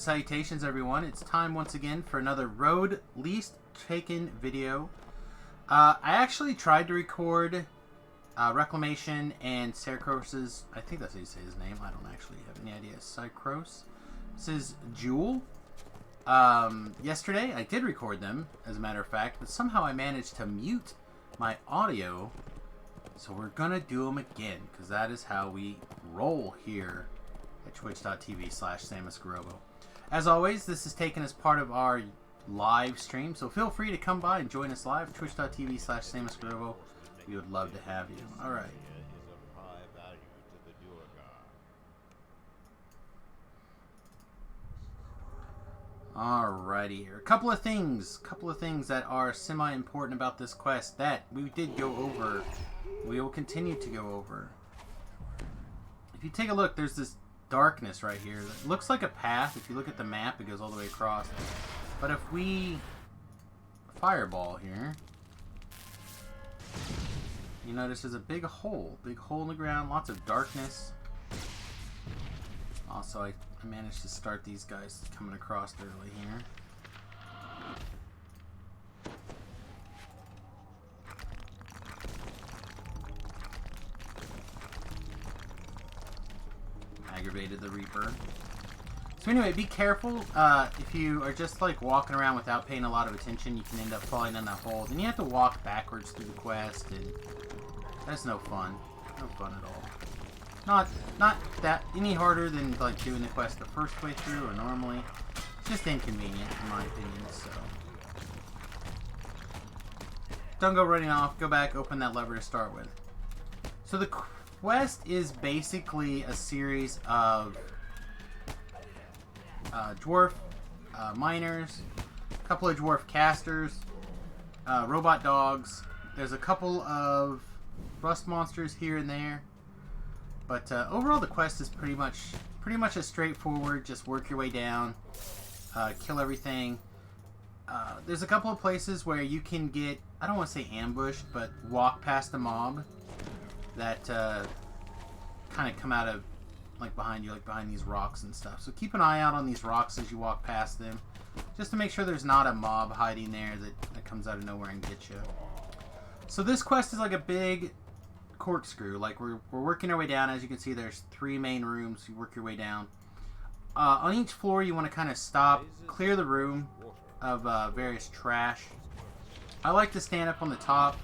Salutations everyone, it's time once again for another Road Least Taken video. I actually tried to record Reclamation and Syracrose's, I think that's how you say his name, I don't actually have any idea, Syracrose. This is Jewel. Yesterday I did record them, as a matter of fact, but somehow I managed to mute my audio, so we're gonna do them again, because that is how we roll here at twitch.tv/SamusGarobo. As always, this is taken as part of our live stream, so feel free to come by and join us live, twitch.tv/SamusGarobo. We would love to have you. Alright. Alrighty here. A couple of things that are semi-important about this quest that we did go over. We will continue to go over. If you take a look, there's this darkness right here that looks like a path. If you look at the map, it goes all the way across. But if we fireball here, you notice there's a big hole in the ground, lots of darkness. Also, I managed to start these guys coming across early here. Aggravated the Reaper. So anyway, be careful. If you are just like walking around without paying a lot of attention, you can end up falling in that hole. Then you have to walk backwards through the quest, and that's no fun. No fun at all. Not that any harder than like doing the quest the first way through or normally. Just inconvenient in my opinion. So don't go running off. Go back, open that lever to start with. So the quest is basically a series of dwarf miners, a couple of dwarf casters, robot dogs. There's a couple of rust monsters here and there, but overall the quest is pretty much a straightforward. Just work your way down, kill everything. There's a couple of places where you can get, I don't want to say ambushed, but walk past a mob that kind of come out of like behind you, like behind these rocks and stuff. So keep an eye out on these rocks as you walk past them, just to make sure there's not a mob hiding there that comes out of nowhere and gets you. So this quest is like a big corkscrew. Like we're working our way down. As you can see, there's 3 main rooms. You work your way down. On each floor, you want to kind of stop, clear the room of various trash. I like to stand up on the top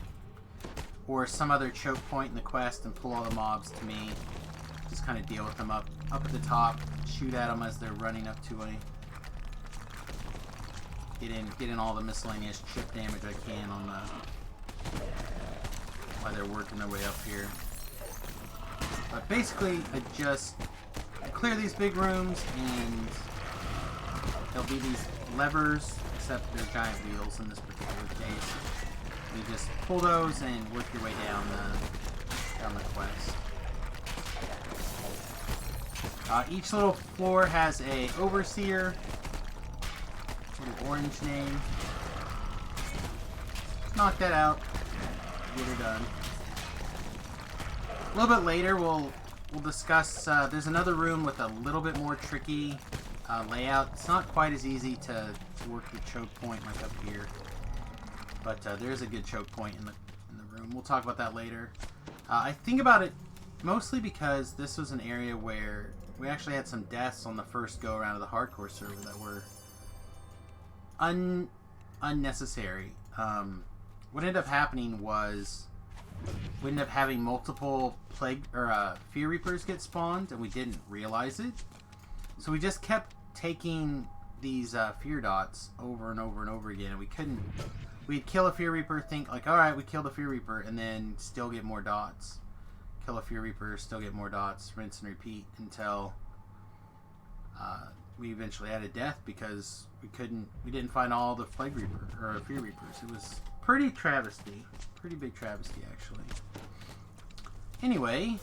or some other choke point in the quest and pull all the mobs to me. Just kind of deal with them up at the top, shoot at them as they're running up to a. Get in all the miscellaneous chip damage I can on the while they're working their way up here. But basically, I clear these big rooms, and there'll be these levers, except they're giant wheels in this particular case. You just pull those and work your way down the quest. Each little floor has a overseer, little orange name. Knock that out. Get her done. A little bit later, we'll discuss. There's another room with a little bit more tricky layout. It's not quite as easy to work the choke point like up here. But there's a good choke point in the room. We'll talk about that later. I think about it mostly because this was an area where we actually had some deaths on the first go around of the hardcore server that were unnecessary. What ended up happening was we ended up having multiple plague or fear reapers get spawned, and we didn't realize it. So we just kept taking these fear dots over and over and over again, and we couldn't. We'd kill a Fear Reaper, think like, alright, we killed a Fear Reaper, and then still get more dots. Kill a Fear Reaper, still get more dots, rinse and repeat until we eventually had a death because we didn't find all the Plague Reaper, or Fear Reapers. It was pretty travesty. Pretty big travesty, actually. Anyway,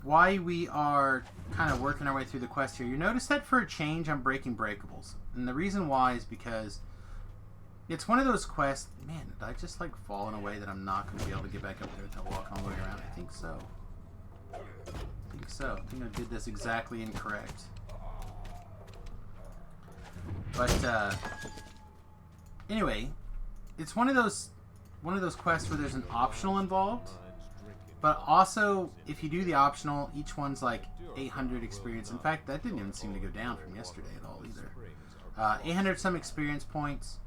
why we are kind of working our way through the quest here. You notice that for a change, I'm breaking breakables. And the reason why is because it's one of those quests. Man, did I just like fall in a way that I'm not going to be able to get back up there without walking all the way around? I think so. I think I did this exactly incorrect. But anyway, it's one of those quests where there's an optional involved. But also, if you do the optional, each one's like 800 experience. In fact, that didn't even seem to go down from yesterday at all either. 800 some experience points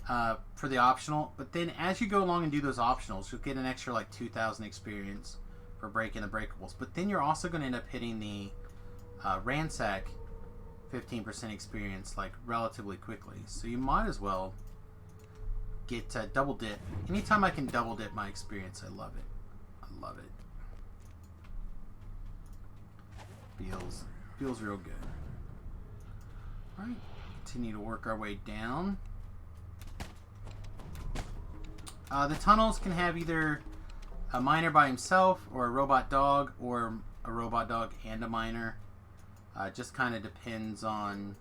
for the optional. But then as you go along and do those optionals, you'll get an extra like 2,000 experience for breaking the breakables. But then you're also going to end up hitting the ransack 15% experience like relatively quickly. So you might as well get double dip. Anytime I can double dip my experience, I love it. Love it. Feels real good. Alright, continue to work our way down. The tunnels can have either a miner by himself or a robot dog, or a robot dog and a miner. Just kind of depends on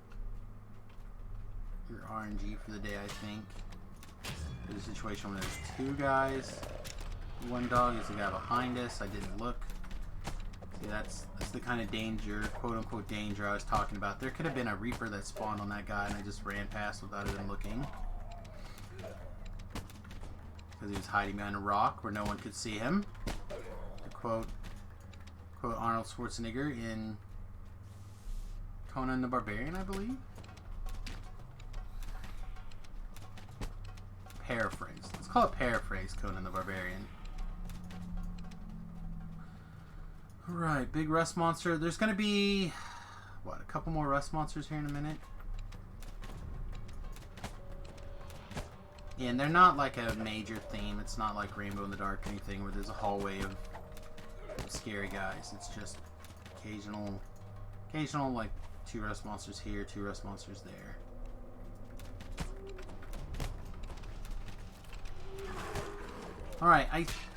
your RNG for the day, I think. There's a situation where there's two guys. One dog is the guy behind us. I didn't look. See, that's the kind of danger, quote-unquote danger I was talking about. There could have been a Reaper that spawned on that guy and I just ran past without even looking. Because he was hiding behind a rock where no one could see him. To quote Arnold Schwarzenegger in Conan the Barbarian, I believe. Paraphrase. Let's call it paraphrase Conan the Barbarian. Alright, big rust monster. There's going to be, what, a couple more rust monsters here in a minute. Yeah, and they're not like a major theme. It's not like Rainbow in the Dark or anything where there's a hallway of scary guys. It's just occasional like 2 rust monsters here, 2 rust monsters there. Alright,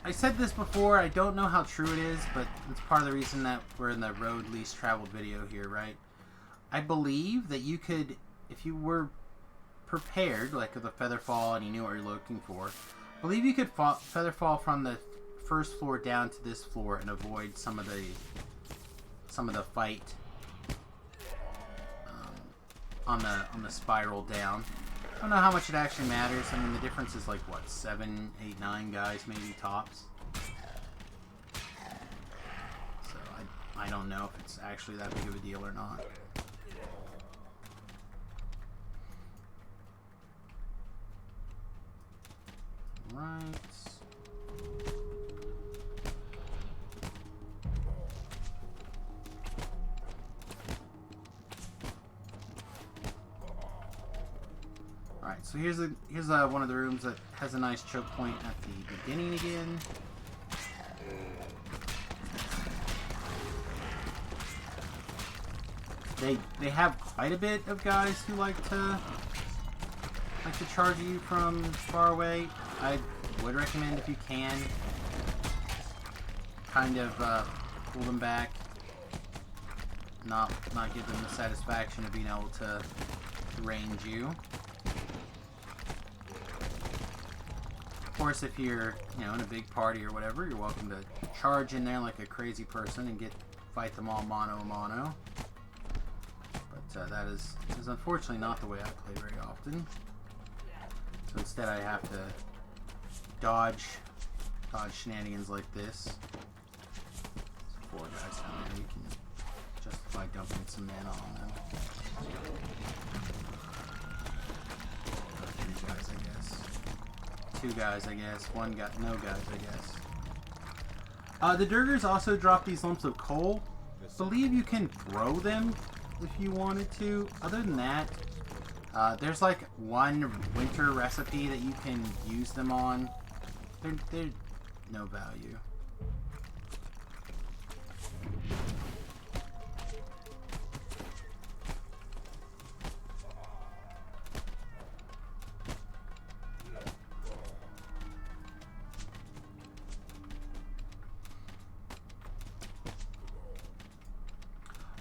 I said this before, I don't know how true it is, but it's part of the reason that we're in the road least traveled video here, right? I believe that you could, if you were prepared, like with a feather fall and you knew what you're looking for, I believe you could feather fall from the first floor down to this floor and avoid some of the fight on the spiral down. I don't know how much it actually matters. I mean, the difference is like, what, 7, 8, 9 guys maybe tops? So I don't know if it's actually that big of a deal or not. Right. Alright, so here's one of the rooms that has a nice choke point at the beginning again. They have quite a bit of guys who like to charge you from far away. I would recommend, if you can, kind of pull them back, not give them the satisfaction of being able to range you. Of course, if you're, in a big party or whatever, you're welcome to charge in there like a crazy person and fight them all mano a mano. But that is unfortunately not the way I play very often. So instead, I have to dodge shenanigans like this. There's 4 guys down there. You can justify dumping some men on them. 3 guys, I guess. 2 guys, I guess. 1 guy. No guys, I guess. The Durgers also drop these lumps of coal. I believe you can throw them if you wanted to. Other than that, there's like 1 winter recipe that you can use them on. They're no value.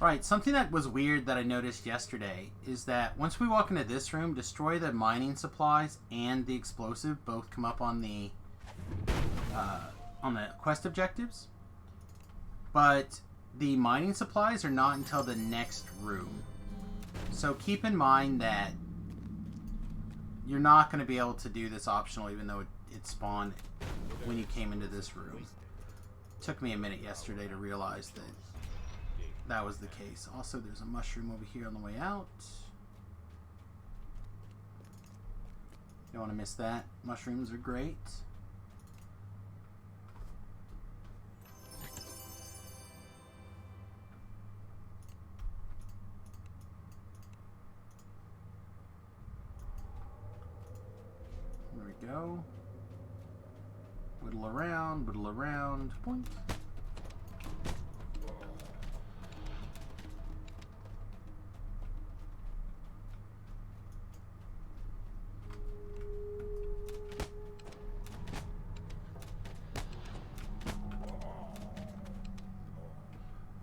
Alright, something that was weird that I noticed yesterday is that once we walk into this room, destroy the mining supplies and the explosive both come up on the quest objectives. But the mining supplies are not until the next room. So keep in mind that you're not going to be able to do this optional, even though it spawned when you came into this room. It took me a minute yesterday to realize that that was the case. Also, there's a mushroom over here on the way out. You don't want to miss that. Mushrooms are great. There we go. Whittle around, point.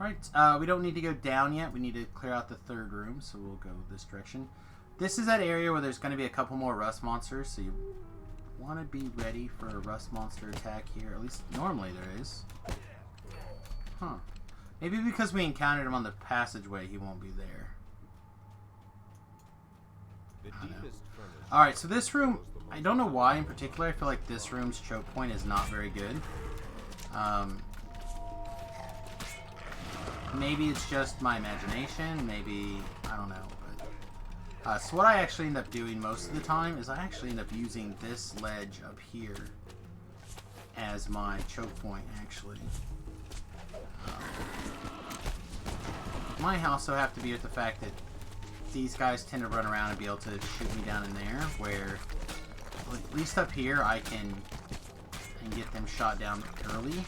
Alright, we don't need to go down yet. We need to clear out the third room, so we'll go this direction. This is that area where there's going to be a couple more rust monsters, so you want to be ready for a rust monster attack here. At least normally there is. Huh. Maybe because we encountered him on the passageway, he won't be there. Alright, so this room, I don't know why in particular, I feel like this room's choke point is not very good. Maybe it's just my imagination, maybe, I don't know. But so what I actually end up doing most of the time is I actually end up using this ledge up here as my choke point, actually. Might also have to be with the fact that these guys tend to run around and be able to shoot me down in there, where at least up here I can get them shot down early.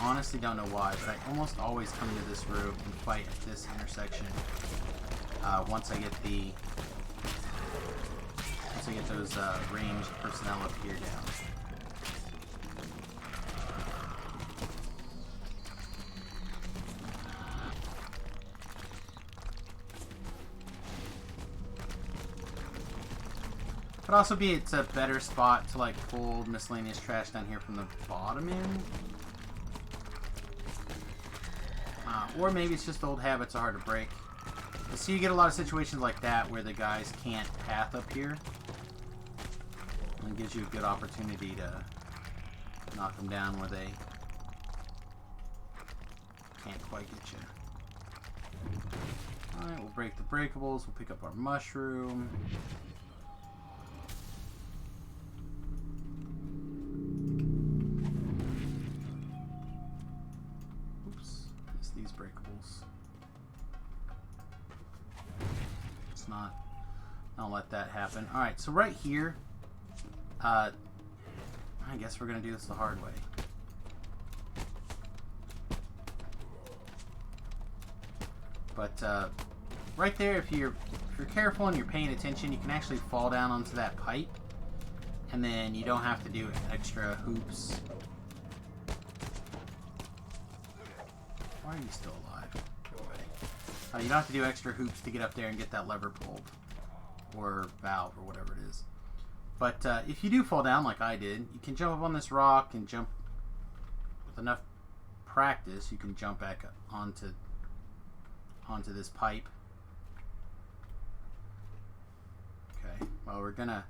I honestly don't know why, but I almost always come into this room and fight at this intersection once I get those ranged personnel up here down. Could also be it's a better spot to like pull miscellaneous trash down here from the bottom end. Or maybe it's just old habits are hard to break. So you get a lot of situations like that where the guys can't path up here. And it gives you a good opportunity to knock them down where they can't quite get you. Alright, we'll break the breakables. We'll pick up our mushroom. Don't let that happen. Alright, so right here, I guess we're going to do this the hard way. But right there, if you're careful and you're paying attention, you can actually fall down onto that pipe, and then you don't have to do extra hoops. Why are you still alive? Go away. You don't have to do extra hoops to get up there and get that lever pulled. Or valve, or whatever it is. But if you do fall down like I did, you can jump up on this rock and jump. With enough practice, you can jump back onto this pipe. Okay. Well, we're gonna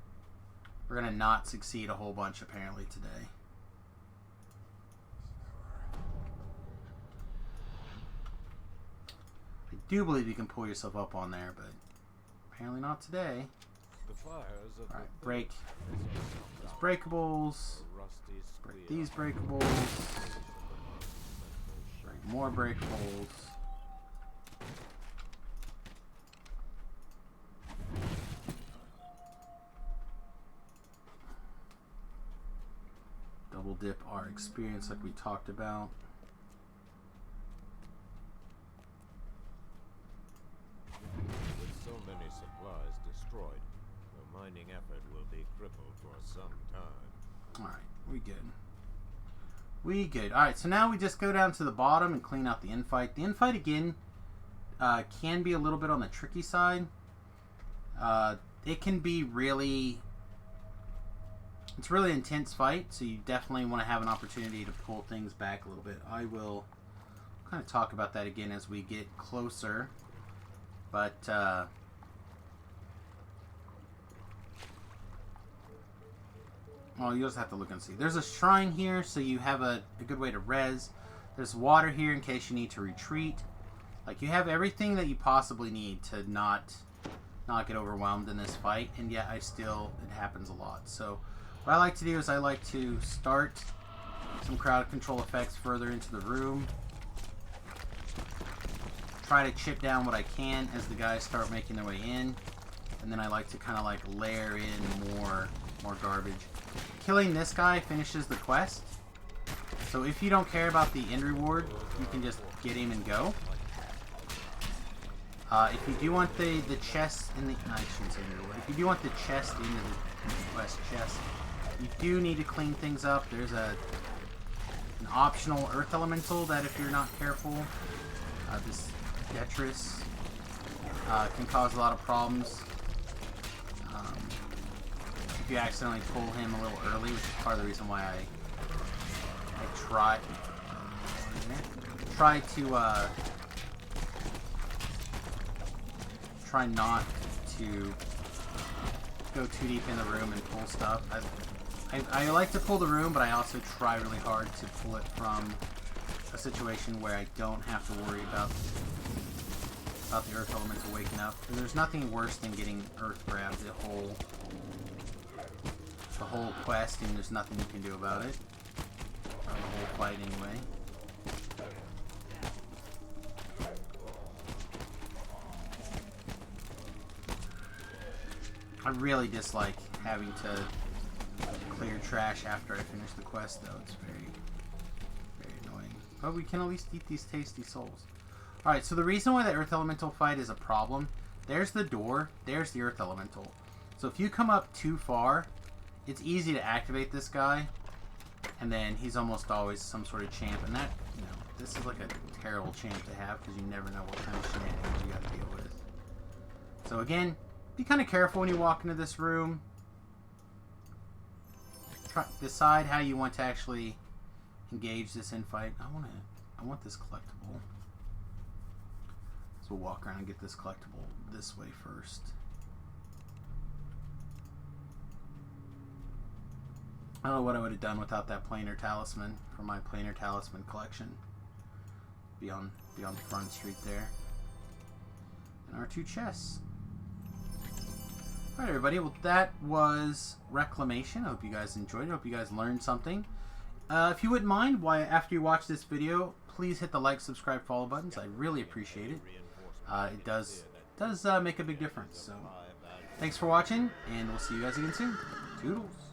not succeed a whole bunch apparently today. I do believe you can pull yourself up on there, but apparently not today. Alright, break these breakables. Break these breakables. Break more breakables. Double dip our experience like we talked about. So many supplies destroyed, the mining effort will be crippled for some time. Alright, we good. We good. Alright, so now we just go down to the bottom and clean out the infight. The infight, again, can be a little bit on the tricky side. It can be really... It's a really intense fight, so you definitely want to have an opportunity to pull things back a little bit. I will kind of talk about that again as we get closer. But Well, you just have to look and see. There's a shrine here, so you have a good way to res. There's water here in case you need to retreat. Like, you have everything that you possibly need to not get overwhelmed in this fight, and yet it happens a lot. So what I like to do is I like to start some crowd control effects further into the room. Try to chip down what I can as the guys start making their way in, and then I like to kind of like layer in more garbage. Killing this guy finishes the quest, so if you don't care about the end reward, you can just get him and go. If you do want the chest in the... I shouldn't say end reward. If you do want the chest in the quest chest, you do need to clean things up. There's an optional earth elemental that if you're not careful, this Detritus can cause a lot of problems. If you accidentally pull him a little early, which is part of the reason why I try not to go too deep in the room and pull stuff. I like to pull the room, but I also try really hard to pull it from a situation where I don't have to worry about the earth elemental waking up. And there's nothing worse than getting earth grabbed the whole quest, and there's nothing you can do about it. Or the whole fight anyway. I really dislike having to clear trash after I finish the quest, though. It's very, very annoying. But we can at least eat these tasty souls. Alright, so the reason why the Earth Elemental fight is a problem, there's the door, there's the Earth Elemental. So if you come up too far, it's easy to activate this guy, and then he's almost always some sort of champ, and that, you know, this is like a terrible champ to have, because you never know what kind of shenanigans you gotta deal with. So again, be kind of careful when you walk into this room. Decide how you want to actually engage this infight. I want this collectible. So we'll walk around and get this collectible this way first. I don't know what I would have done without that planar talisman from my planar talisman collection. Be on Front Street there. And our 2 chests. Alright everybody, well that was Reclamation. I hope you guys enjoyed it. I hope you guys learned something. If you wouldn't mind, after you watch this video, please hit the like, subscribe, follow buttons. I really appreciate it. It does make a big difference. So, thanks for watching, and we'll see you guys again soon. Toodles.